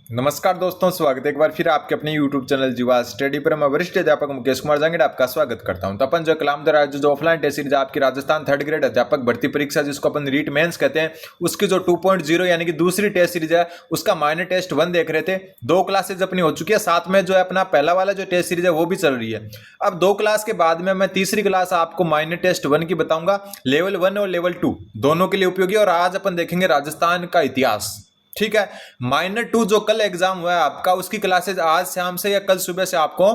नमस्कार दोस्तों, स्वागत है एक बार फिर आपके अपने YouTube चैनल जीवा स्टडी पर। मैं वरिष्ठ अध्यापक मुकेश कुमार जांगड़ आपका स्वागत करता हूं। तो अपन जो कलाम दर जो ऑफलाइन टेस्ट सीरीज आपकी राजस्थान थर्ड ग्रेड अध्यापक भर्ती परीक्षा जिसको अपन रीट मेंस कहते हैं, उसकी जो 2.0 यानी कि दूसरी टेस्ट सीरीज है उसका माइनर टेस्ट 1 देख रहे थे। 2 क्लासेज अपनी हो चुकी है, साथ में जो है अपना पहला वाला जो टेस्ट सीरीज है वो भी चल रही है। अब 2 क्लास के बाद में मैं तीसरी क्लास आपको माइनर टेस्ट 1 की बताऊंगा, लेवल 1 और लेवल 2 दोनों के लिए उपयोगी। और आज अपन देखेंगे राजस्थान का इतिहास। ठीक है, माइनर 2 जो कल एग्जाम हुआ है आपका, उसकी क्लासेज आज शाम से या कल सुबह से आपको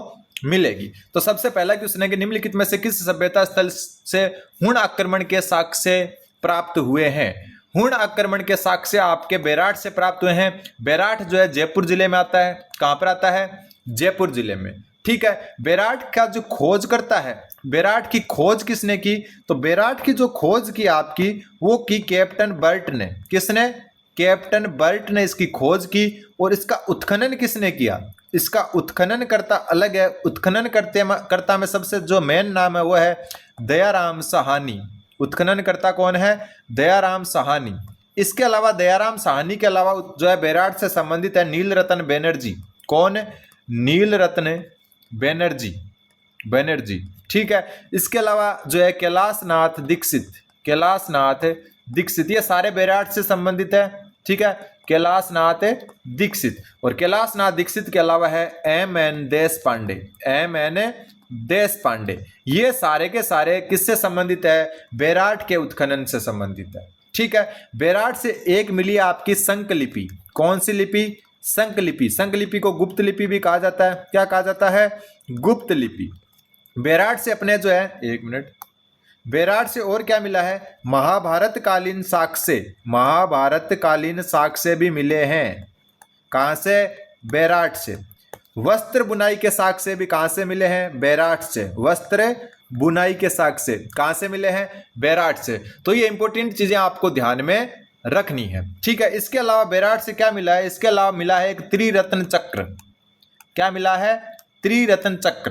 मिलेगी। तो सबसे पहला क्वेश्चन है कि निम्नलिखित में से किस सभ्यता स्थल से हुण आक्रमण के साक्ष्य प्राप्त हुए हैं। हुण आक्रमण के साक्ष्य आपके बेराट से प्राप्त हुए हैं। बेराट जो है जयपुर जिले में आता है। कहां पर आता है? जयपुर जिले में। ठीक है, बेराट का जो खोज करता है, बेराट की खोज किसने की? तो बेराट की जो खोज की आपकी वो की कैप्टन बर्ट ने। किसने? कैप्टन बर्ट ने इसकी खोज की। और इसका उत्खनन किसने किया? इसका उत्खनन करता अलग है। उत्खनन करता में सबसे जो मेन नाम है वो है दयाराम साहनी। उत्खनन करता कौन है? दयाराम साहनी। इसके अलावा दयाराम साहनी के अलावा जो है बेराट से संबंधित है नीलरतन बनर्जी। कौन? नीलरत्न बनर्जी। बनर्जी। ठीक है, इसके अलावा जो है कैलाशनाथ दीक्षित। कैलाशनाथ दीक्षित, ये सारे बेराट से संबंधित है। ठीक है, कैलाशनाथ दीक्षित। और कैलाशनाथ दीक्षित के अलावा है M.N. देश पांडे। M.N. देश पांडे। ये सारे के सारे किससे संबंधित है? बेराट के उत्खनन से संबंधित है। ठीक है, बेराट से एक मिली आपकी संकलिपि। कौन सी लिपि? संकलिपि। संकलिपि को गुप्त लिपि भी कहा जाता है। क्या कहा जाता है? गुप्त लिपि। बेराट से अपने जो है, एक मिनट, बेराट से और क्या मिला है? महाभारत कालीन साक्ष्य। महाभारत कालीन साक्ष्य भी मिले हैं। कहां से? बेराट से। वस्त्र बुनाई के साक्ष्य भी कहां से मिले हैं? बेराट से। वस्त्र बुनाई के साक्ष्य कहां से मिले हैं? बेराट से। तो ये इंपॉर्टेंट चीजें आपको ध्यान में रखनी है। ठीक है, इसके अलावा बेराट से क्या मिला है? इसके अलावा मिला है एक त्रिरत्न चक्र। क्या मिला है? त्रिरत्न चक्र।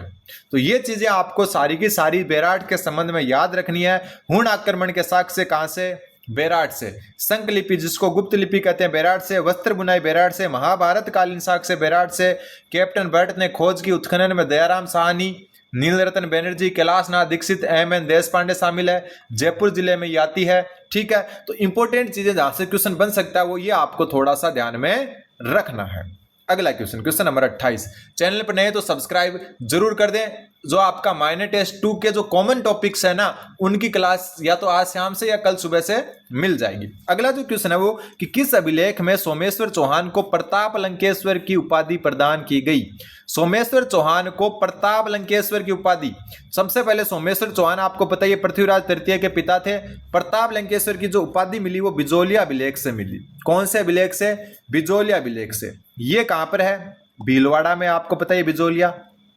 तो ये चीजें आपको सारी की सारी बेराट के संबंध में याद रखनी है। हुण आक्रमण के साक्ष्य कहां से? बेराट से। संकलिपि जिसको गुप्त लिपि कहते हैं, बेराट से। वस्त्र बुनाई बेराट से। महाभारत कालीन साक्ष्य बेराट से। कैप्टन बर्ट ने खोज की उत्खनन में दयाराम साहनी, नीलरत्न बनर्जी, कैलाशनाथ दीक्षित, M.N. देश पांडे शामिल है। जयपुर जिले में ये आती है। ठीक है, तो इंपॉर्टेंट चीजें जहां से क्वेश्चन बन सकता है वो ये आपको थोड़ा सा ध्यान में रखना है। अगला क्वेश्चन, क्वेश्चन नंबर 28। चैनल पर नए तो सब्सक्राइब जरूर कर दें। जो आपका माइनर टेस्ट 2 के जो कॉमन टॉपिक्स है ना, उनकी क्लास या तो आज शाम से या कल सुबह से मिल जाएंगी। अगला जो क्वेश्चन है वो कि किस अभिलेख में सोमेश्वर चौहान को प्रताप लंकेश्वर की उपाधि प्रदान की गई? सोमेश्वर चौहान को प्रताप लंकेश्वर की उपाधि। सबसे पहले सोमेश्वर चौहान आपको पता है पृथ्वीराज तृतीय के पिता थे। प्रताप लंकेश्वर की जो उपाधि मिली वो बिजोलिया अभिलेख से मिली। कौन से अभिलेख से? बिजोलिया अभिलेख से। ये कहां पर है? भीलवाड़ा में, आपको पता है बिजोलिया।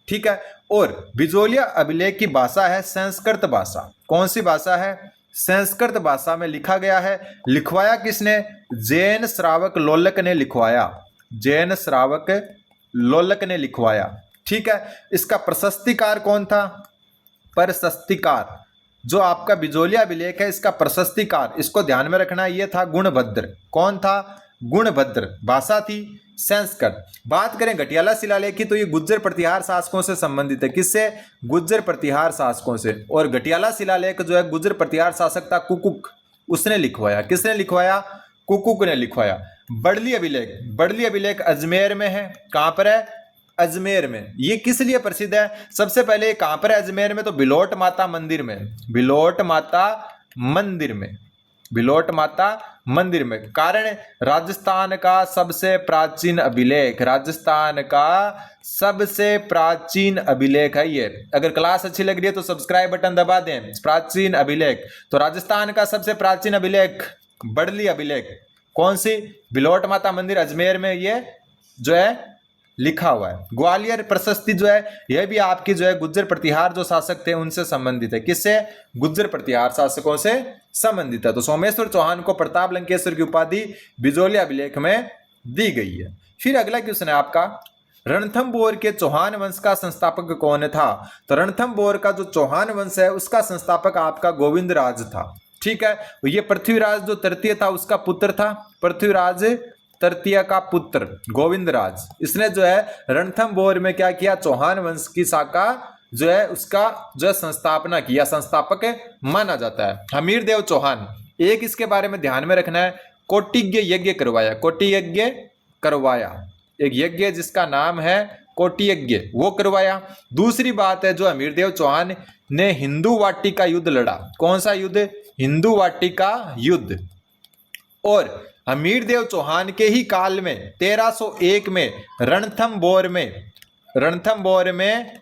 ठीक है, और बिजोलिया अभिलेख की भाषा है संस्कृत भाषा। कौन सी भाषा है? संस्कृत भाषा में लिखा गया है। लिखवाया किसने? जैन श्रावक लोलक ने लिखवाया। जैन श्रावक लोलक ने लिखवाया। ठीक है, इसका प्रशस्तिकार कौन था? प्रशस्तिकार जो आपका बिजोलिया अभिलेख है, इसका प्रशस्तिकार, इसको ध्यान में रखना, ये था गुणभद्र। कौन था? गुणभद्र। भाषा थी संस्कृत। बात करें घटियाला शिलालेख की तो ये गुज्जर प्रतिहार शासकों से संबंधित है। किससे? गुज्जर प्रतिहार शासकों से। और घटियाला शिलालेख जो है गुज्जर प्रतिहार शासक था कुकुक, उसने लिखवाया। किसने लिखवाया? कुकुक ने लिखवाया। बड़ली अभिलेख। बड़ली अभिलेख अजमेर में है। कहां पर है? अजमेर में। ये किस लिए प्रसिद्ध है? सबसे पहले कहां पर है अजमेर में? तो बिलोट माता मंदिर में। बिलोट माता मंदिर में। बिलोट माता मंदिर में। कारण राजस्थान का सबसे प्राचीन अभिलेख। राजस्थान का सबसे प्राचीन अभिलेख है ये। अगर क्लास अच्छी लग रही है तो सब्सक्राइब बटन दबा दें। प्राचीन अभिलेख, तो राजस्थान का सबसे प्राचीन अभिलेख बड़ली अभिलेख। कौन सी? बिलोट माता मंदिर अजमेर में ये जो है लिखा हुआ है। ग्वालियर प्रशस्ति जो है यह भी आपकी जो है गुज्जर प्रतिहार जो शासक थे उनसे संबंधित है। किससे? गुज्जर प्रतिहार शासकों से संबंधित है। तो सोमेश्वर चौहान को प्रताप लंकेश्वर की उपाधि बिजोलिया अभिलेख में दी गई है। फिर अगला क्वेश्चन है आपका, रणथंभौर के चौहान वंश का संस्थापक कौन था? तो रणथंभौर का जो चौहान वंश है उसका संस्थापक आपका गोविंद राज था। ठीक है, ये पृथ्वीराज जो तृतीय था उसका पुत्र था। पृथ्वीराज तृतीय का पुत्र गोविंदराज, इसने जो है रणथंभौर में क्या किया, चौहान वंश की शाखा जो है उसका जो है संस्थापना किया, संस्थापक माना जाता है हमीरदेव चौहान। एक इसके बारे में ध्यान में रखना है, कोटिज्ञ यज्ञ करवाया, कोटि यज्ञ करवाया, एक यज्ञ जिसका नाम है कोटि यज्ञ वो करवाया। दूसरी बात है जो हमीरदेव चौहान ने हिंदू वाटी का युद्ध लड़ा, कौन सा युद्ध, हिंदू वाटी का युद्ध। और हमीरदेव चौहान के ही काल में 1301 में रणथंभौर में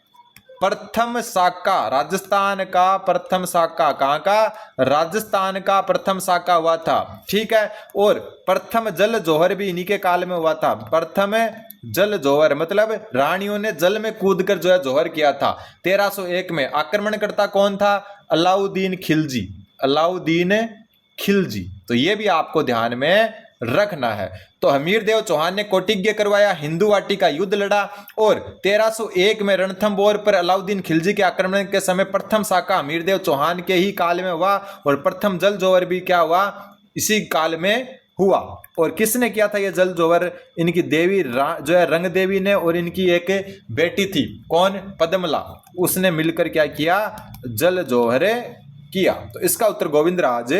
प्रथम शाखा, राजस्थान का प्रथम शाखा, कहाँ का, राजस्थान का प्रथम शाखा हुआ था, ठीक है। और प्रथम जल जोहर भी इन्हीं के काल में हुआ था, प्रथम जल जोहर मतलब रानियों ने जल में कूदकर जो है जोहर किया था 1301 में। आक्रमणकर्ता कौन था, अलाउद्दीन खिलजी, अलाउद्दीन खिलजी, तो ये भी आपको ध्यान में रखना है। तो हमीरदेव चौहान ने कोटिज्ञ करवाया, हिंदू वाटी का युद्ध लड़ा और 1301 में रणथंभौर पर अलाउद्दीन खिलजी के आक्रमण के समय प्रथम शाखा हमीरदेव चौहान के ही काल में हुआ और प्रथम जल जोहर भी क्या हुआ, इसी काल में हुआ। और किसने किया था ये जल जोहर, इनकी देवी जो है रंग देवी ने, और इनकी एक बेटी थी कौन, पद्मला, उसने मिलकर क्या किया, जल जोहर किया। तो इसका उत्तर गोविंदराज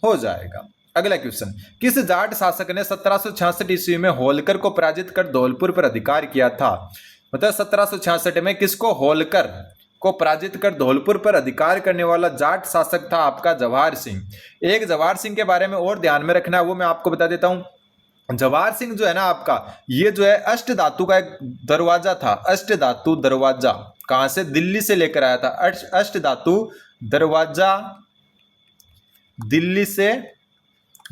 हो जाएगा। अगला क्वेश्चन, किस जाट शासक ने 1766 ईस्वी में होलकर को पराजित कर धौलपुर पर अधिकार किया था। मतलब 1766 में किसको, होलकर को पराजित कर धौलपुर पर अधिकार करने वाला जाट शासक था आपका जवाहर सिंह। एक जवाहर सिंह के बारे में और ध्यान में रखना है, वो मैं आपको बता देता हूं। जवाहर सिंह जो है ना आपका, ये जो है अष्ट धातु का एक दरवाजा था, अष्ट धातु दरवाजा, कहां से, दिल्ली से लेकर आया था। अष्ट धातु दरवाजा दिल्ली से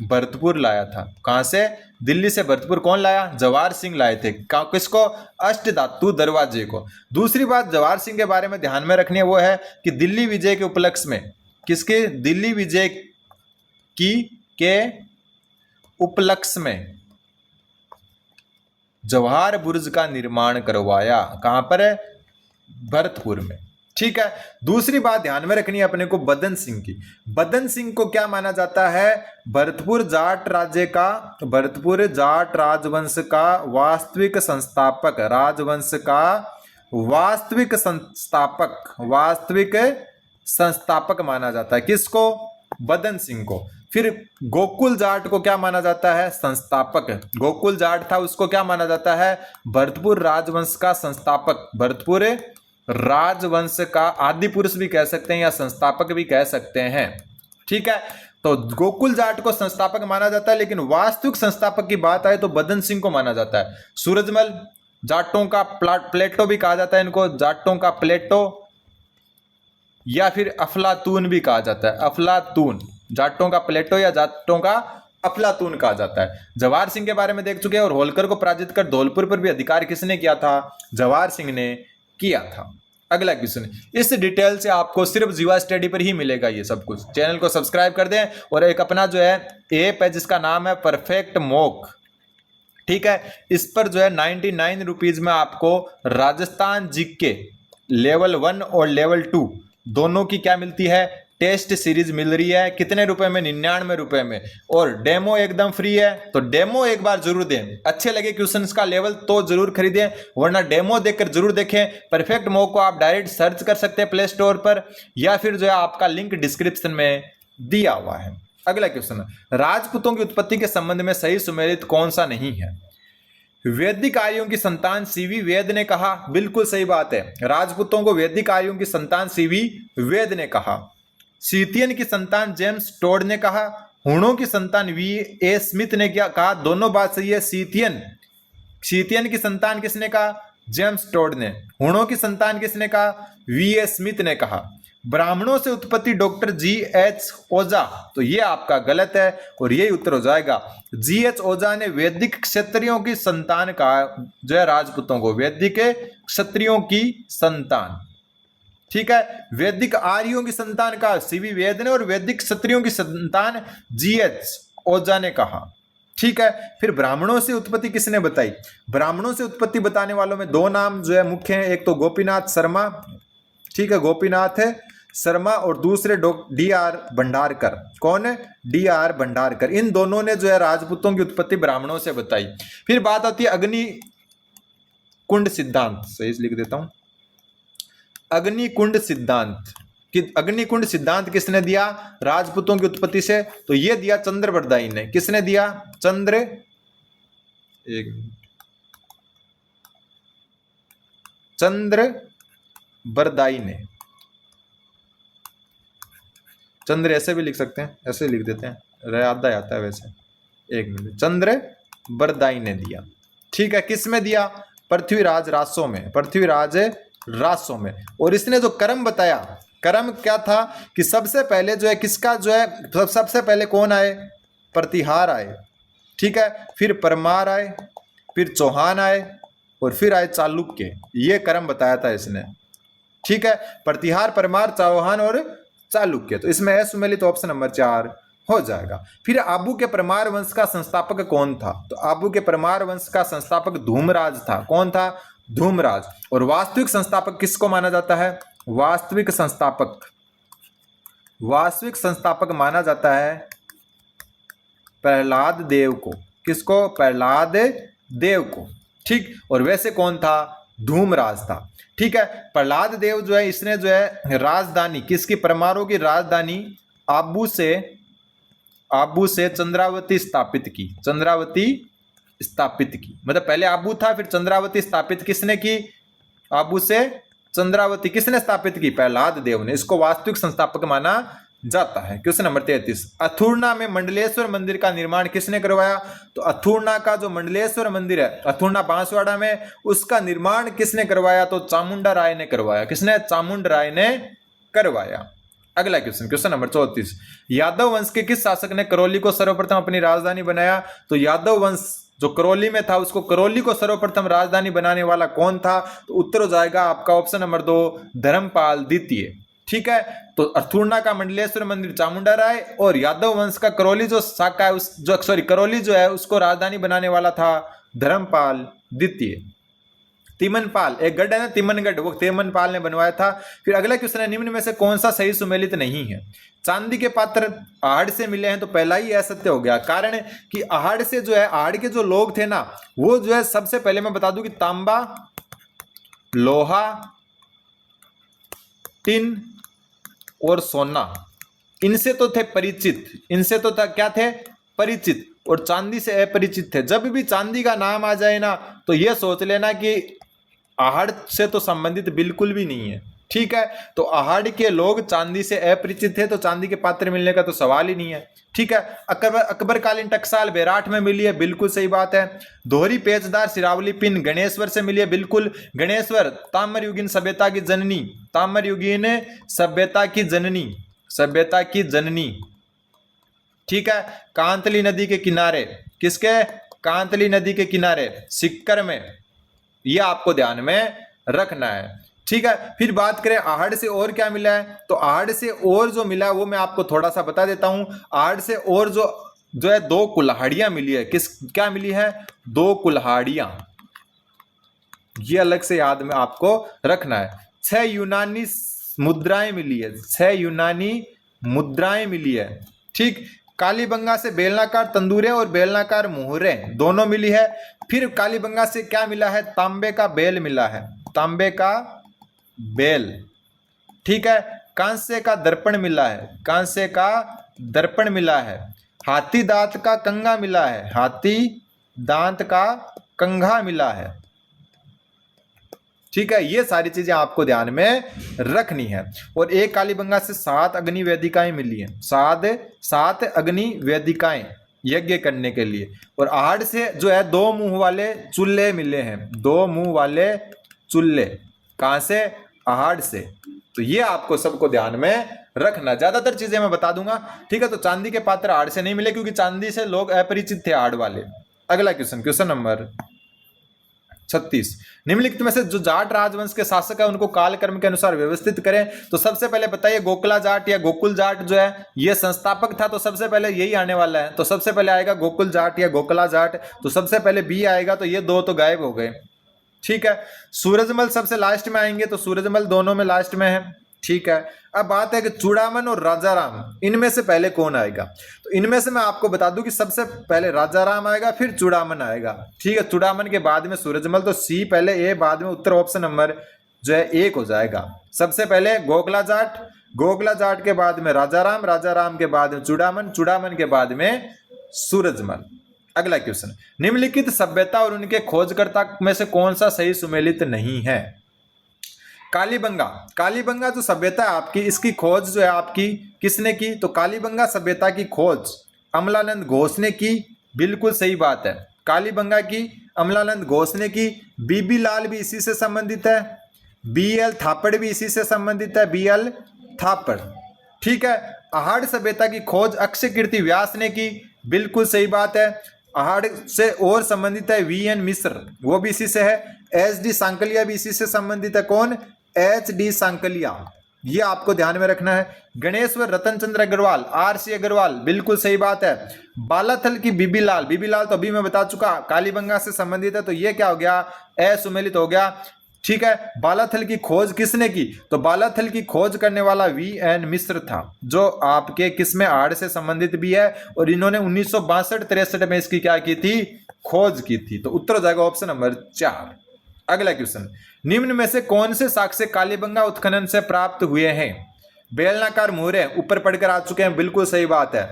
भरतपुर लाया था, कहां से, दिल्ली से भरतपुर, कौन लाया, जवाहर सिंह लाए थे, किसको, अष्ट धातु दरवाजे को। दूसरी बात जवाहर सिंह के बारे में ध्यान में रखनी है वो है कि दिल्ली विजय के उपलक्ष्य में, किसके, दिल्ली विजय की के उपलक्ष्य में जवाहर बुर्ज का निर्माण करवाया, कहां पर है, भरतपुर में, ठीक है। दूसरी बात ध्यान में रखनी है अपने को बदन सिंह की। बदन सिंह को क्या माना जाता है, भरतपुर जाट राज्य का, भरतपुर जाट राजवंश का वास्तविक संस्थापक, राजवंश का वास्तविक संस्थापक माना जाता है, किसको, बदन सिंह को। फिर गोकुल जाट को क्या माना जाता है, संस्थापक, गोकुल जाट था उसको क्या माना जाता है, भरतपुर राजवंश का संस्थापक, भरतपुर राजवंश का आदि पुरुष भी कह सकते हैं या संस्थापक भी कह सकते हैं, ठीक है। तो गोकुल जाट को संस्थापक माना जाता है, लेकिन वास्तविक संस्थापक की बात आए तो बदन सिंह को माना जाता है। सूरजमल, जाटों का प्लेटो भी कहा जाता है इनको, जाटों का प्लेटो, या फिर अफलातून भी कहा जाता है, अफलातून, जाटों का प्लेटो या जाटों का अफलातून कहा जाता है। जवाहर सिंह के बारे में देख चुके हैं। और होलकर को पराजित कर धौलपुर पर भी अधिकार किसने किया था, जवाहर सिंह ने किया था। अगला क्वेश्चन, इस डिटेल से आपको सिर्फ जीवा स्टडी पर ही मिलेगा ये सब कुछ। चैनल को सब्सक्राइब कर दें और एक अपना जो है ऐप है जिसका नाम है परफेक्ट मॉक, ठीक है, इस पर जो है 99 रुपीज में आपको राजस्थान जीके लेवल 1 और लेवल 2 दोनों की क्या मिलती है, टेस्ट सीरीज मिल रही है। कितने रुपए में, 99 रुपए में, और डेमो एकदम फ्री है। तो डेमो एक बार जरूर दें, अच्छे लगे क्वेश्चंस का लेवल तो जरूर खरीदें, वरना डेमो देखकर जरूर देखें। परफेक्ट मॉक को आप डायरेक्ट सर्च कर सकते हैं प्ले स्टोर पर, या फिर जो है आपका लिंक डिस्क्रिप्शन में दिया हुआ है। अगला क्वेश्चन, राजपूतों की उत्पत्ति के संबंध में सही सुमेलित कौन सा नहीं है। वैदिक आर्यों की संतान सीवी वेद ने कहा, बिल्कुल सही बात है, राजपूतों को वैदिक आर्यों की संतान सीवी वेद ने कहा। सीथियन की संतान जेम्स टोड ने कहा। हुणों की संतान वी ए स्मिथ ने क्या कहा, दोनों बात सही है। सीथियन की संतान किसने कहा, जेम्स टोड ने। हुणों की संतान किसने कहा, वी ए स्मिथ ने कहा। ब्राह्मणों से उत्पत्ति डॉक्टर जी.एच. ओझा, तो ये आपका गलत है और यही उत्तर हो जाएगा। जी.एच. ओझा ने वैदिक क्षत्रियों की संतान कहा, जो है राजपूतों को वैदिक क्षत्रियों की संतान, ठीक है। वैदिक आर्यों की संतान का सीवी वेद ने, और वैदिक क्षत्रियों की संतान जी.एच. ओझा ने कहा, ठीक है। फिर ब्राह्मणों से उत्पत्ति किसने बताई, ब्राह्मणों से उत्पत्ति बताने वालों में दो नाम जो है मुख्य हैं, एक तो गोपीनाथ शर्मा, ठीक है, गोपीनाथ शर्मा और दूसरे डी.आर. भंडारकर। कौन है? डी.आर. भंडारकर। इन दोनों ने जो है राजपूतों की उत्पत्ति ब्राह्मणों से बताई। फिर बात आती है अग्निकुंड सिद्धांत, सही लिख देता हूं, अग्निकुंड सिद्धांत। कि अग्निकुंड सिद्धांत किसने दिया राजपूतों की उत्पत्ति से? तो ये दिया चंद्रबरदाई ने। किसने दिया? चंद्रबरदाई ने। चंद्र ऐसे भी लिख सकते हैं, ऐसे लिख देते हैं, यादा आता है वैसे। एक मिनट, चंद्रबरदाई ने दिया। ठीक है, किस में दिया? पृथ्वीराज रासो में, पृथ्वीराज रासो में। और इसने जो कर्म बताया, कर्म क्या था कि सबसे पहले जो है किसका जो है सबसे पहले कौन आए? प्रतिहार आए। ठीक है, फिर परमार आए, फिर चौहान आए और फिर आए चालुक्य। ये कर्म बताया था इसने। ठीक है, प्रतिहार, परमार, चौहान और चालुक्य। तो इसमें है सुमेलित, ऑप्शन नंबर 4 हो जाएगा। फिर आबू के परमार वंश का संस्थापक कौन था? तो आबू के परमार वंश का संस्थापक धूमराज था। कौन था? धूमराज। और वास्तविक संस्थापक किसको माना जाता है? वास्तविक संस्थापक माना जाता है प्रहलाद देव को। किसको? प्रहलाद देव को। ठीक, और वैसे कौन था? धूमराज था। ठीक है, प्रहलाद देव जो है इसने जो है राजधानी किसकी? परमारों की राजधानी आबू से चंद्रावती स्थापित की। चंद्रावती स्थापित की, मतलब पहले आबू था, फिर चंद्रावती स्थापित किसने की? आबू से चंद्रावती किसने स्थापित की? प्रहलाद देव ने। इसको वास्तविक संस्थापक माना जाता है। क्वेश्चन नंबर 33, अथुर्णा में मंडलेश्वर मंदिर का निर्माण किसने करवाया? तो अथुर्णा का जो मंडलेश्वर मंदिर है, अथुर्णा बांसवाड़ा में, उसका निर्माण किसने करवाया? तो चामुंडा राय ने करवाया। किसने? चामुंडा राय ने करवाया। अगला क्वेश्चन, क्वेश्चन नंबर 34, यादव वंश के किस शासक ने करौली को सर्वप्रथम अपनी राजधानी बनाया? तो यादव वंश जो करौली में था, उसको करौली को सर्वप्रथम राजधानी बनाने वाला कौन था? तो उत्तर हो जाएगा आपका ऑप्शन नंबर 2, धर्मपाल द्वितीय। ठीक है, तो अथुर्णा का मंडलेश्वर मंदिर चामुंडा राय, और यादव वंश का करौली जो शाखा है करौली जो है उसको राजधानी बनाने वाला था धर्मपाल द्वितीय। तिमनपाल, एक गढ़ है ना तिमनगढ़, वो तिमनपाल ने बनवाया था। फिर अगला क्वेश्चन है, निम्न में से कौन सा सही सुमेलित नहीं है? चांदी के पात्र आहड़ से मिले हैं, तो पहला ही असत्य हो गया। कारण कि आहड़ से जो है, आहड़ के जो लोग थे ना, वो जो है सबसे पहले मैं बता दूं कि तांबा, लोहा, टिन और सोना, इनसे तो थे परिचित। इनसे तो था क्या थे? परिचित। और चांदी से अपरिचित थे। जब भी चांदी का नाम आ जाए ना, तो यह सोच लेना कि आहड़ से तो संबंधित बिल्कुल भी नहीं है। ठीक है, तो आहड़ के लोग चांदी से अपरिचित थे, तो चांदी के पात्र मिलने का तो सवाल ही नहीं है। ठीक है, अकबरकालीन टकसाल बैराठ में मिली है, बिल्कुल सही बात है। दोहरी पेचदार सिरावली पिन गणेश्वर से मिली है, बिल्कुल। गणेश्वर ताम्रयुगीन सभ्यता की जननी, ताम्रयुगीन सभ्यता की जननी, सभ्यता की जननी। ठीक है, कांतली नदी के किनारे, किसके? कांतली नदी के किनारे, सिक्कर में। यह आपको ध्यान में रखना है। ठीक है, फिर बात करें आहड़ से और क्या मिला है, तो आहड़ से और जो मिला है वो मैं आपको थोड़ा सा बता देता हूं। आहड़ से और जो है 2 कुल्हाड़ियां मिली है। क्या मिली है? 2 कुल्हाड़ियां। ये अलग से याद में आपको रखना है। 6 यूनानी मुद्राएं मिली है, 6 यूनानी मुद्राएं मिली है। ठीक, कालीबंगा से बेलनाकार तंदूरें और बेलनाकार मुहरें दोनों मिली है। फिर कालीबंगा से क्या मिला है? तांबे का बेल मिला है, तांबे का बेल। ठीक है, कांसे का दर्पण मिला है, कांसे का दर्पण मिला है। हाथी दांत का कंघा मिला है, हाथी दांत का कंघा मिला है। ठीक है, ये सारी चीजें आपको ध्यान में रखनी है। और एक कालीबंगा से 7 अग्नि वेदिकाएं मिली हैं, 7 अग्नि वेदिकाएं यज्ञ करने के लिए। और आहड़ से जो है 2 मुंह वाले चूल्हे मिले हैं, 2 मुंह वाले चूल्हे। कहां से? आहड़ से। तो ये आपको सबको ध्यान में रखना। ज्यादातर चीजें मैं बता दूंगा। ठीक है, तो चांदी के पात्र आहड़ से नहीं मिले, क्योंकि चांदी से लोग अपरिचित थे, आहड़ वाले। अगला क्वेश्चन, क्वेश्चन नंबर 36, निम्नलिखित में से जो जाट राजवंश के शासक है उनको कालक्रम के अनुसार व्यवस्थित करें। तो सबसे पहले बताइए, गोकला जाट या गोकुल जाट जो है ये संस्थापक था, तो सबसे पहले यही आने वाला है। तो सबसे पहले आएगा गोकुल जाट या गोकला जाट, तो सबसे पहले बी आएगा। तो ये 2 तो गायब हो गए। ठीक है, सूरजमल सबसे लास्ट में आएंगे, तो सूरजमल दोनों में लास्ट में है। ठीक है। अब बात है कि चूड़ामन और राजाराम, इनमें से पहले कौन आएगा? तो इनमें से मैं आपको बता दूं कि सबसे पहले राजाराम आएगा, फिर चूड़ामन आएगा। ठीक है, चूड़ामन के बाद में सूरजमल, तो सी पहले, ए बाद में, उत्तर ऑप्शन नंबर जो है 1 हो जाएगा। सबसे पहले गोगला जाट, गोगला जाट के बाद में राजाराम, राजाराम के बाद में चूड़ामन, चूड़ामन के बाद में सूरजमल। अगला क्वेश्चन, निम्नलिखित सभ्यता और उनके खोजकर्ता में से कौन सा सही सुमेलित नहीं है? कालीबंगा, कालीबंगा जो सभ्यता है आपकी, इसकी खोज जो है आपकी किसने की? तो कालीबंगा सभ्यता की खोज अमलानंद घोष ने की, बिल्कुल सही बात है। कालीबंगा की अमलानंद घोष ने की। बीबी लाल भी इसी से संबंधित है, बीएल थापड़ भी इसी से संबंधित है, बीएल थापड़। ठीक है, आहड़ सभ्यता की खोज अक्षय कीर्ति व्यास ने की, बिल्कुल सही बात है। आहड़ से और संबंधित है वीएन मिश्र, वो भी इसी से है। एचडी सांकलिया भी इसी से संबंधित है। कौन? एचडी सांकलिया, ये आपको ध्यान में रखना है। गणेश्वर रतन चंद्र अग्रवाल, आरसी अग्रवाल, बिल्कुल सही बात है। बालाथल की बीबी लाल, बीबी लाल तो अभी मैं बता चुका कालीबंगा से संबंधित है, तो ये क्या हो गया? असुमेलित हो गया। ठीक है, बालाथल की खोज किसने की? तो बालाथल की खोज करने वाला वीएन मिश्र था, जो आपके किसमें आहड़ से संबंधित भी है, और इन्होंने 1962-63 में इसकी क्या की थी? खोज की थी। तो उत्तर हो जाएगा ऑप्शन नंबर 4। अगला क्वेश्चन, निम्न में से कौन से साक्ष्य कालीबंगा उत्खनन से प्राप्त हुए हैं? बेलनाकार मोहरे ऊपर पढ़कर आ चुके हैं, बिल्कुल सही बात है।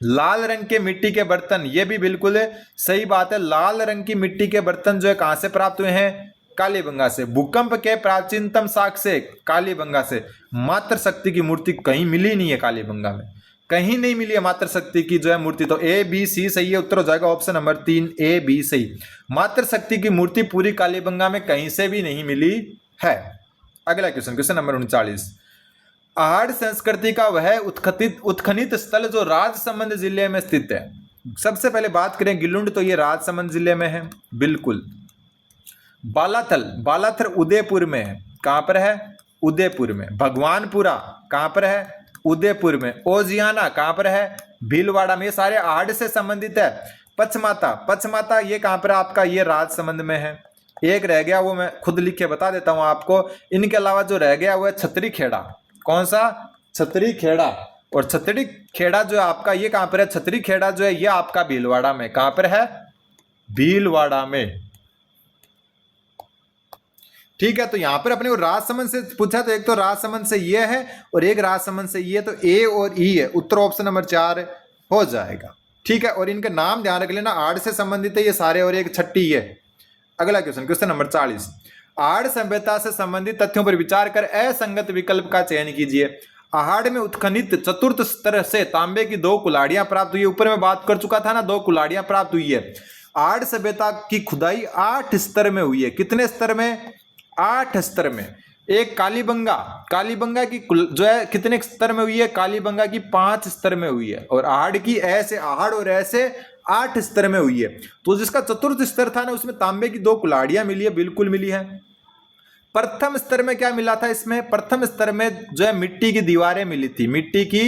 लाल रंग के मिट्टी के बर्तन, ये भी बिल्कुल सही बात है। लाल रंग की मिट्टी के बर्तन जो है कहां से प्राप्त हुए हैं? कालीबंगा से। भूकंप के प्राचीनतम साक्ष्य कालीबंगा से। मातृ शक्ति की मूर्ति कहीं मिली नहीं है कालीबंगा में, कहीं नहीं मिली है मातृ शक्ति की जो है मूर्ति। तो ए बी सी सही है, उत्तर हो जाएगा ऑप्शन नंबर 3, ए बी सही। मातृ शक्ति की मूर्ति पूरी कालीबंगा में कहीं से भी नहीं मिली है। अगला क्वेश्चन, क्वेश्चन नंबर 39, आहड़ संस्कृति का वह उत्खनित स्थल जो राजसमंद जिले में स्थित है। सबसे पहले बात करें गिलुंड, तो ये राजसमंद जिले में है, बिल्कुल। बालाथल, बालाथल उदयपुर में है। कहां पर है? उदयपुर में। भगवानपुरा कहां पर है? उदयपुर में। ओजियाना कहां पर है? भीलवाड़ा में। ये सारे आहड़ से संबंधित है। पचमाता, पचमाता ये कहां पर है आपका? ये राजसमंद में है। एक रह गया, वो मैं खुद लिख के बता देता हूं आपको। इनके अलावा जो रह गया वो है छतरी खेड़ा। कौन सा? छतरी खेड़ा। और छतरी खेड़ा जो है आपका, ये कहां पर है? छतरी खेड़ा जो है ये आपका भीलवाड़ा में। कहां पर है? भीलवाड़ा में। ठीक है, तो यहां पर अपने को राजसमंद से पूछा, तो एक तो राजसमंद से ये है और एक राजसमंद से ये, तो ए और ई है। उत्तर ऑप्शन नंबर 4 हो जाएगा। ठीक है, और इनके नाम ध्यान रख लेना, आहड़ से संबंधित है ये सारे, और एक छठी है। अगला क्वेश्चन, क्वेश्चन नंबर 40, आहड़ सभ्यता से संबंधित तथ्यों पर विचार कर असंगत विकल्प का चयन कीजिए। आहड़ में उत्खनित चतुर्थ स्तर से तांबे की 2 कुल्हाड़ियां प्राप्त हुई। ऊपर में बात कर चुका था ना, 2 कुल्हाड़ियां प्राप्त हुई है। आहड़ सभ्यता की खुदाई 8 स्तर में हुई है। कितने स्तर में? 8 स्तर में। एक कालीबंगा, कालीबंगा की जो है कितने स्तर में हुई है? कालीबंगा की 5 स्तर में हुई है। और आहड़ की ऐसे, आहड़ और ऐसे 8 स्तर में हुई है। तो जिसका चतुर्थ स्तर था ना, उसमें तांबे की 2 कुल्हाड़ियां मिली है, बिल्कुल मिली है। प्रथम स्तर में क्या मिला था इसमें? प्रथम स्तर में जो है मिट्टी की दीवारें मिली थी, मिट्टी की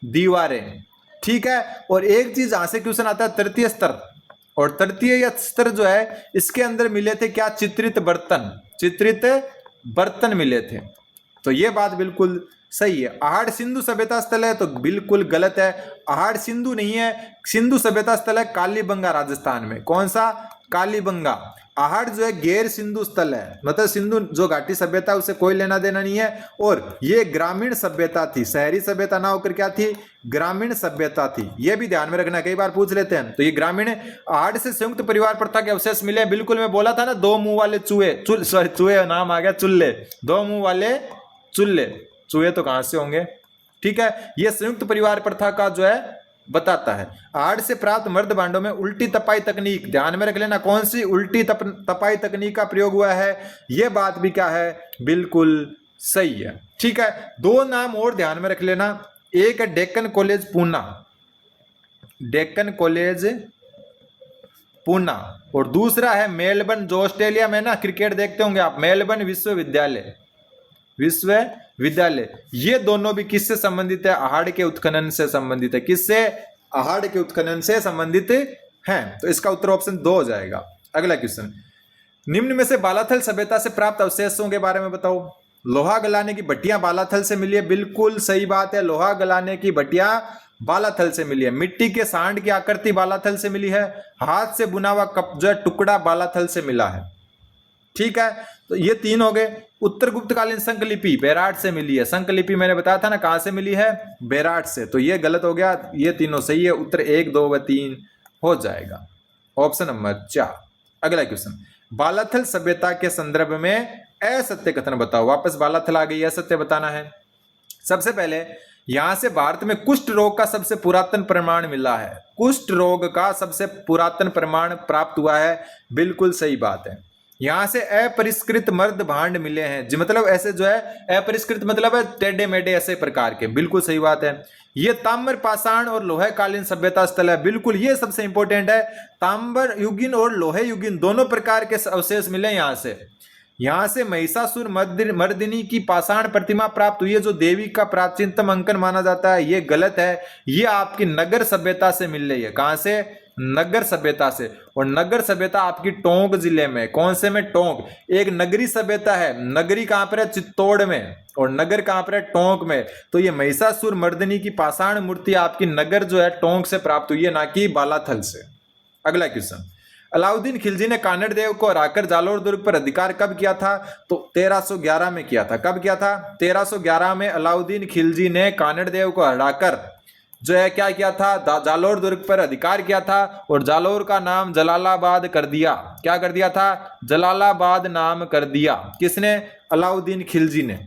दीवारें। ठीक है, और एक चीज यहां से क्वेश्चन आता है, तृतीय स्तर। और तृतीय स्तर जो है इसके अंदर मिले थे क्या? चित्रित बर्तन, चित्रित बर्तन मिले थे। तो ये बात बिल्कुल सही है। आहड़ सिंधु सभ्यता स्थल है, तो बिल्कुल गलत है। आहड़ सिंधु नहीं है, सिंधु सभ्यता स्थल है कालीबंगा राजस्थान में। कौन सा? कालीबंगा। आहड़ जो है गैर सिंधु स्थल है, मतलब सिंधु जो घाटी सभ्यता उसे कोई लेना देना नहीं है। और ये ग्रामीण सभ्यता थी, शहरी सभ्यता ना होकर क्या थी? ग्रामीण सभ्यता थी। ये भी ध्यान में रखना, कई बार पूछ लेते हैं। तो ये ग्रामीण, आहड़ से संयुक्त परिवार प्रथा के अवशेष मिले। बिल्कुल, मैं बोला था ना, 2 मुंह वाले चूहे, सॉरी चूहे नाम आ गया, चुल्ले, 2 मुंह वाले चुल्ले। चूहे तो कहां से होंगे? ठीक है, ये संयुक्त परिवार प्रथा का जो है बताता है। आहड़ से प्राप्त मर्द भांडों में उल्टी तपाई तकनीक, ध्यान में रख लेना, कौन सी उल्टी तपाई तकनीक का प्रयोग हुआ है? यह बात भी क्या है? बिल्कुल सही है। ठीक है, 2 नाम और ध्यान में रख लेना, एक है डेक्कन कॉलेज पूना, डेक्कन कॉलेज पूना, और दूसरा है मेलबर्न, जो ऑस्ट्रेलिया में ना क्रिकेट देखते होंगे आप, मेलबर्न विश्वविद्यालय, विश्वविद्यालय। ये दोनों भी किससे संबंधित है? आहड़ के उत्खनन से संबंधित है। किससे? आहड़ के उत्खनन से संबंधित हैं। तो इसका उत्तर ऑप्शन 2 हो जाएगा। अगला क्वेश्चन, निम्न में से बालाथल सभ्यता से प्राप्त अवशेषों के बारे में बताओ। लोहा गलाने की भट्टियां बालाथल से मिली है, बिल्कुल सही बात है, लोहा गलाने की भट्टियां बालाथल से मिली है। मिट्टी के सांड की आकृति बालाथल से मिली है। हाथ से बुना हुआ कप जो है टुकड़ा बालाथल से मिला है। ठीक है, तो ये तीन हो गए। उत्तर गुप्तकालीन संकलिपि बेराट से मिली है। संकलिपि मैंने बताया था ना कहां से मिली है, बेराट से, तो ये गलत हो गया, ये तीनों सही है। उत्तर 1, 2 व 3 हो जाएगा, ऑप्शन नंबर 4। अगला क्वेश्चन, बालाथल सभ्यता के संदर्भ में असत्य कथन बताओ। वापस बालाथल आ गई, असत्य बताना है। सबसे पहले यहां से भारत में कुष्ठ रोग का सबसे पुरातन प्रमाण मिला है। कुष्ठ रोग का सबसे पुरातन प्रमाण प्राप्त हुआ है, बिल्कुल सही बात है। यहां से अपरिष्कृत मर्द भांड मिले हैं जी, मतलब ऐसे जो है अपरिष्कृत मतलब है टेढ़े मेढ़े ऐसे प्रकार के, बिल्कुल सही बात है। ये ताम्र पाषाण और लोहे कालीन सभ्यता स्थल है, बिल्कुल ये सबसे इंपॉर्टेंट है। ताम्र युगीन और लोहे युगीन दोनों प्रकार के अवशेष मिले यहां से। यहां से महिषासुर मर्दिनी की पाषाण प्रतिमा प्राप्त हुई है, जो देवी का प्राचीनतम अंकन माना जाता है, ये गलत है। ये आपकी नगर सभ्यता से मिल रही है। कहां से, नगर सभ्यता से। और नगर सभ्यता आपकी टोंक जिले में, कौन से में, टोंक। एक नगरी सभ्यता है, नगरी कहां पर है, चित्तौड़ में, और नगर कहां पर है, टोंक में। तो ये महिषासुर मर्दिनी की पाषाण मूर्ति आपकी नगर जो है टोंक से प्राप्त हुई है, ना कि बालाथल से। अगला क्वेश्चन, अलाउद्दीन खिलजी ने कानड़ देव को हराकर जालोर दुर्ग पर अधिकार कब किया था, तो 1311 में किया था। कब किया था, 1311 में अलाउद्दीन खिलजी ने कानड़ देव को हराकर जो है क्या किया था, जालोर दुर्ग पर अधिकार किया था, और जालोर का नाम जलालाबाद कर दिया। क्या कर दिया था, जलालाबाद नाम कर दिया। किसने, अलाउद्दीन खिलजी ने।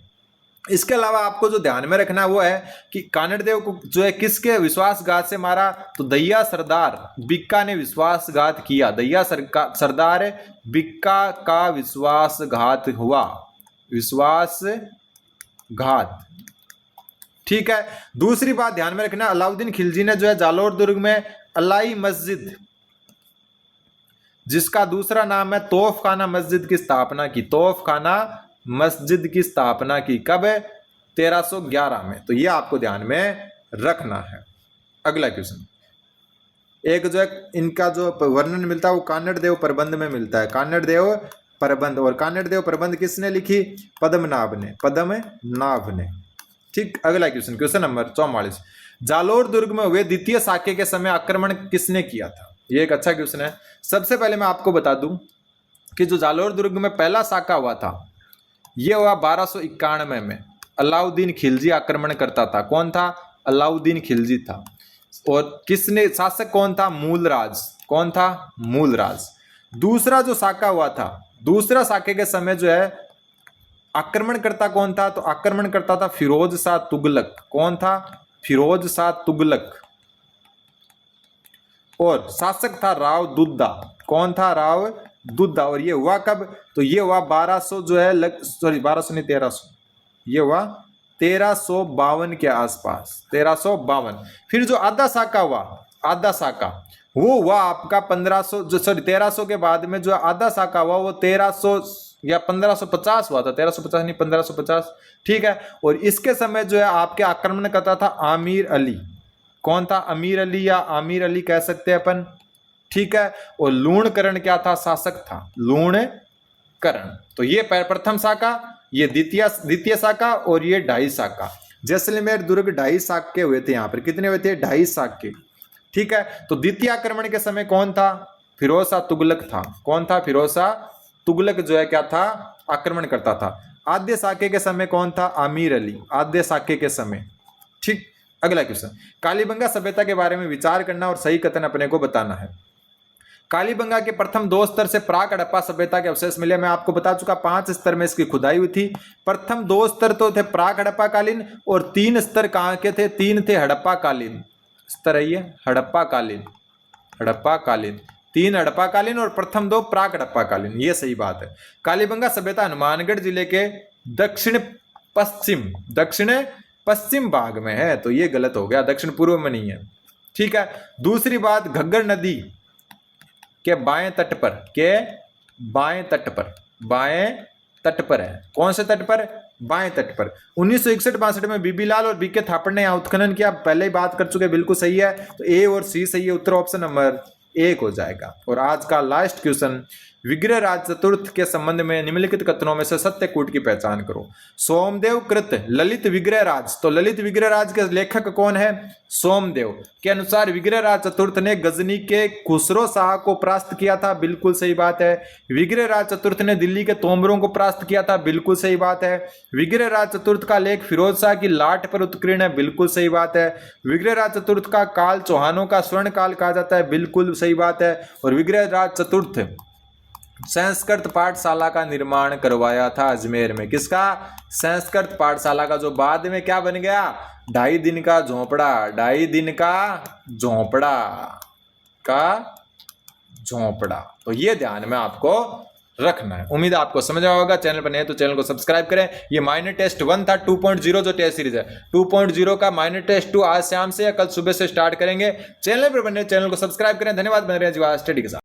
इसके अलावा आपको जो ध्यान में रखना वो है कि कानड़ देव को जो है किसके विश्वासघात से मारा, तो दहिया सरदार बिक्का ने विश्वासघात किया। दहिया सरदार बिक्का का विश्वासघात हुआ, विश्वासघात। ठीक है, दूसरी बात ध्यान में रखना, अलाउद्दीन खिलजी ने जो है जालोर दुर्ग में अलाई मस्जिद, जिसका दूसरा नाम है तोफखाना मस्जिद, की स्थापना की। तोफखाना मस्जिद की स्थापना की कब, 1311 में। तो ये आपको ध्यान में रखना है। अगला क्वेश्चन, एक जो है इनका जो वर्णन मिलता है वो कानड़ देव प्रबंध में मिलता है। कानड़ देव प्रबंध, और कानड़ देव प्रबंध किसने लिखी, पद्मनाभ ने, पद्मनाभ ने। ठीक, अगला क्वेश्चन, क्वेश्चन नंबर 44, जालोर दुर्ग में हुए द्वितीय साके के समय आक्रमण किसने किया था। ये एक अच्छा क्वेश्चन है। सबसे पहले मैं आपको बता दूं कि जो जालोर दुर्ग में पहला साका हुआ था, ये हुआ 1291 में। अलाउद्दीन खिलजी आक्रमण करता था। कौन था, अलाउद्दीन खिलजी था। और किसने, शासक कौन था, मूलराज। कौन था, मूलराज। दूसरा जो साका हुआ था, दूसरा साके के समय जो है आक्रमणकर्ता कौन था, तो आक्रमणकर्ता था फिरोज शाह तुगलक। कौन था, फिरोज शाह तुगलक। और शासक था राव दुद्दा। कौन था, राव दुद्दा। और ये हुआ कब, तो ये हुआ 1200 जो है 1200 नहीं 1300, ये हुआ 1352 के आसपास, 1352। फिर जो आधा साका हुआ, आधा साका वो हुआ आपका 1300 के बाद में। जो आधा साका हुआ वो 1300 या 1550 हुआ था, 1350 नहीं 1550। ठीक है, और इसके समय जो है आपके आक्रमण करता था आमिर अली। कौन था, अमीर अली या आमिर अली कह सकते हैं अपन। ठीक है, और लूणकरण क्या था, शासक था, लूणकरण। तो ये प्रथम शाखा, ये द्वितीय शाखा, और ये ढाई शाखा। जैसलमेर दुर्ग 2.5 शाखे हुए थे। यहाँ पर कितने हुए थे, 2.5 शाखे। ठीक है, तो द्वितीय आक्रमण के समय कौन था, फिरोज शाह तुगलक था। कौन था, फिरोज शाह तुगलक जो है क्या था, आक्रमण करता था। आद्य शाखे के समय कौन था, आमिर अली, आद्य शाखे के समय। ठीक, अगला क्वेश्चन, कालीबंगा सभ्यता के बारे में विचार करना और सही कथन अपने को बताना है। कालीबंगा के प्रथम 2 स्तर से प्राक हड़प्पा सभ्यता के अवशेष मिले। मैं आपको बता चुका 5 स्तर में इसकी खुदाई हुई थी। प्रथम 2 स्तर तो थे प्राक हड़प्पा कालीन, और 3 स्तर कहां के थे, 3 थे हड़प्पा कालीन स्तर है, ये हड़प्पा कालीन, हड़प्पा कालीन, 3 हड़प्पा कालीन और प्रथम 2 प्राक हड़प्पा कालीन। ये सही बात है। कालीबंगा सभ्यता हनुमानगढ़ जिले के दक्षिण पश्चिम भाग में है, तो ये गलत हो गया, दक्षिण पूर्व में नहीं है। ठीक है, दूसरी बात, घग्गर नदी के बाएं तट पर, बाएं तट पर है। कौन से तट पर, बाएं तट पर। 1961-62 में बीबी लाल और बीके थापड़ ने यहाँ उत्खनन किया, पहले ही बात कर चुके, बिल्कुल सही है। तो ए और सी सही है, उत्तर ऑप्शन नंबर 1 हो जाएगा। और आज का लास्ट क्वेश्चन, विग्रह राज चतुर्थ के संबंध में निम्नलिखित कथनों में से सत्य कूट की पहचान करो। सोमदेव कृत ललित विग्रह राज, तो ललित विग्रह राज के लेखक कौन है? सोमदेव के अनुसार विग्रह राज चतुर्थ ने गजनी के खुसरो शाह को परास्त किया था, बिल्कुल सही बात है। विग्रह राज चतुर्थ ने दिल्ली के तोमरों को परास्त किया था, बिल्कुल सही बात है। विग्रह राज चतुर्थ का लेख फिरोज शाह की लाट पर उत्कीर्ण है, बिल्कुल सही बात है। विग्रह राज चतुर्थ का काल चौहानों का स्वर्ण काल कहा जाता है, बिल्कुल सही बात है। और विग्रह राज चतुर्थ संस्कृत पाठशाला का निर्माण करवाया था अजमेर में। किसका? संस्कृत पाठशाला का, जो बाद में क्या बन गया? 2.5 दिन का झोंपड़ा, 2.5 दिन का झोंपड़ा। तो ये ध्यान में आपको रखना है। उम्मीद आपको समझ आया होगा। चैनल पर नए तो चैनल को सब्सक्राइब करें। ये माइनर टेस्ट 1 था, 2.0 जो टेस्ट सीरीज है, 2.0 का माइनर टेस्ट 2 आज शाम से या कल सुबह से स्टार्ट करेंगे। चैनल पर बने चैनल को सब्सक्राइब करें। धन्यवाद। बने रहे जीवा स्टडी के साथ।